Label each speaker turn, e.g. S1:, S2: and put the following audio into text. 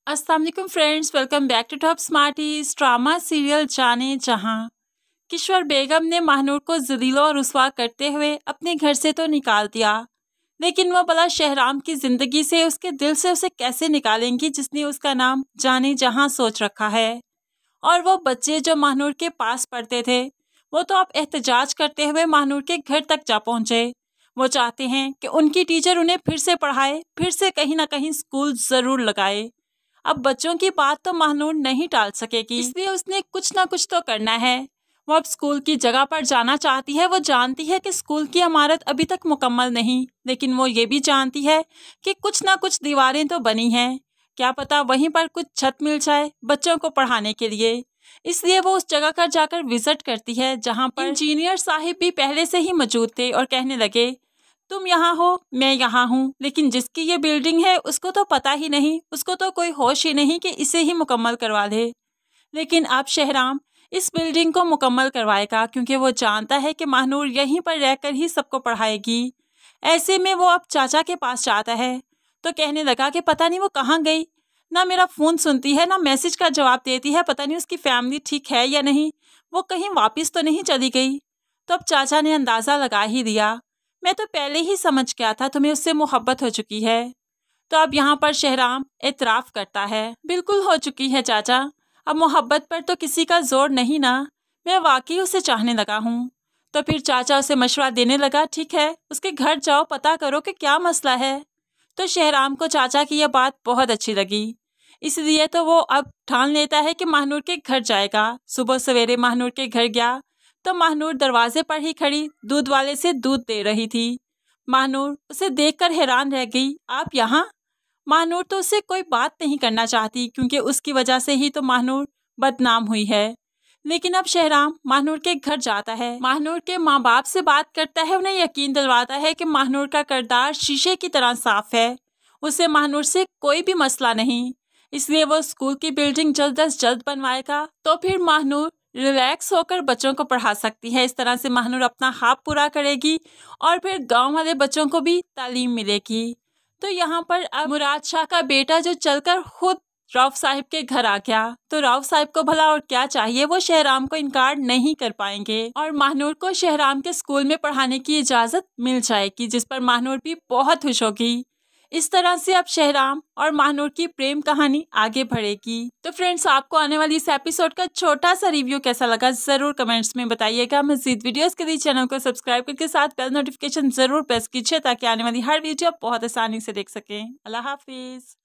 S1: अस्सलाम वालेकुम friends, welcome back to top smarties. Drama serial जाने जहां किशोर बेगम ने महानूर को जलील और रुसवा करते हुए अपने घर से तो निकाल दिया, लेकिन वो भला शहराम की जिंदगी से, उसके दिल से उसे कैसे निकालेंगी जिसने उसका नाम जाने जहां सोच रखा है। और वो बच्चे जो महानूर के पास पढ़ते थे, वो तो अब एहतजाज करते हुए महानूर के घर तक जा पहुंचे। वो चाहते हैं कि उनकी टीचर उन्हें फिर से पढ़ाए, फिर से कहीं ना कहीं स्कूल जरूर लगाए। अब बच्चों की बात तो महानूर नहीं टाल सकेगी, इसलिए उसने कुछ ना कुछ तो करना है। वो अब स्कूल की जगह पर जाना चाहती है। वो जानती है कि स्कूल की इमारत अभी तक मुकम्मल नहीं, लेकिन वो ये भी जानती है कि कुछ ना कुछ दीवारें तो बनी हैं। क्या पता वहीं पर कुछ छत मिल जाए बच्चों को पढ़ाने के लिए। इसलिए वो उस जगह पर जाकर विजिट करती है, जहाँ पर इंजीनियर साहिब भी पहले से ही मौजूद थे और कहने लगे, तुम यहाँ हो, मैं यहाँ हूँ, लेकिन जिसकी ये बिल्डिंग है उसको तो पता ही नहीं, उसको तो कोई होश ही नहीं कि इसे ही मुकम्मल करवा ले। लेकिन अब शहराम इस बिल्डिंग को मुकम्मल करवाएगा, क्योंकि वो जानता है कि महानूर यहीं पर रहकर ही सबको पढ़ाएगी। ऐसे में वो अब चाचा के पास जाता है, तो कहने लगा कि पता नहीं वो कहाँ गई, ना मेरा फ़ोन सुनती है, ना मैसेज का जवाब देती है, पता नहीं उसकी फैमिली ठीक है या नहीं, वो कहीं वापस तो नहीं चली गई। तो अब चाचा ने अंदाज़ा लगा ही दिया, मैं तो पहले ही समझ गया था तुम्हें उससे मोहब्बत हो चुकी है। तो अब यहाँ पर शहराम एतराफ़ करता है, बिल्कुल हो चुकी है चाचा, अब मोहब्बत पर तो किसी का जोर नहीं ना, मैं वाकई उसे चाहने लगा हूँ। तो फिर चाचा उसे मशवरा देने लगा, ठीक है उसके घर जाओ, पता करो कि क्या मसला है। तो शहराम को चाचा की यह बात बहुत अच्छी लगी, इसलिए तो वो अब ठान लेता है कि महानूर के घर जाएगा। सुबह सवेरे महानूर के घर गया तो महानूर दरवाजे पर ही खड़ी दूध वाले से दूध दे रही थी। महानूर उसे देखकर हैरान रह गई, आप यहाँ? महानूर तो उससे कोई बात नहीं करना चाहती, क्योंकि उसकी वजह से ही तो महानूर बदनाम हुई है। लेकिन अब शहराम महानूर के घर जाता है, महानूर के माँ बाप से बात करता है, उन्हें यकीन दिलवाता है कि महानूर का किरदार शीशे की तरह साफ है, उसे महानूर से कोई भी मसला नहीं, इसलिए वो स्कूल की बिल्डिंग जल्द अज जल्द बनवाएगा, तो फिर महानूर रिलैक्स होकर बच्चों को पढ़ा सकती है। इस तरह से महानूर अपना ख्वाब पूरा करेगी और फिर गांव वाले बच्चों को भी तालीम मिलेगी। तो यहाँ पर अब मुराद शाह का बेटा जो चलकर खुद रऊफ साहिब के घर आ गया, तो रऊफ साहिब को भला और क्या चाहिए, वो शहराम को इनकार नहीं कर पाएंगे और महानूर को शहराम के स्कूल में पढ़ाने की इजाज़त मिल जाएगी, जिस पर महानूर भी बहुत खुश होगी। इस तरह से अब शहराम और महानूर की प्रेम कहानी आगे बढ़ेगी। तो फ्रेंड्स, आपको आने वाली इस एपिसोड का छोटा सा रिव्यू कैसा लगा जरूर कमेंट्स में बताइएगा। मज़ीद वीडियोस के लिए चैनल को सब्सक्राइब करके साथ बेल नोटिफिकेशन जरूर प्रेस कीजिए, ताकि आने वाली हर वीडियो आप बहुत आसानी से देख सकें। अल्लाह हाफिज।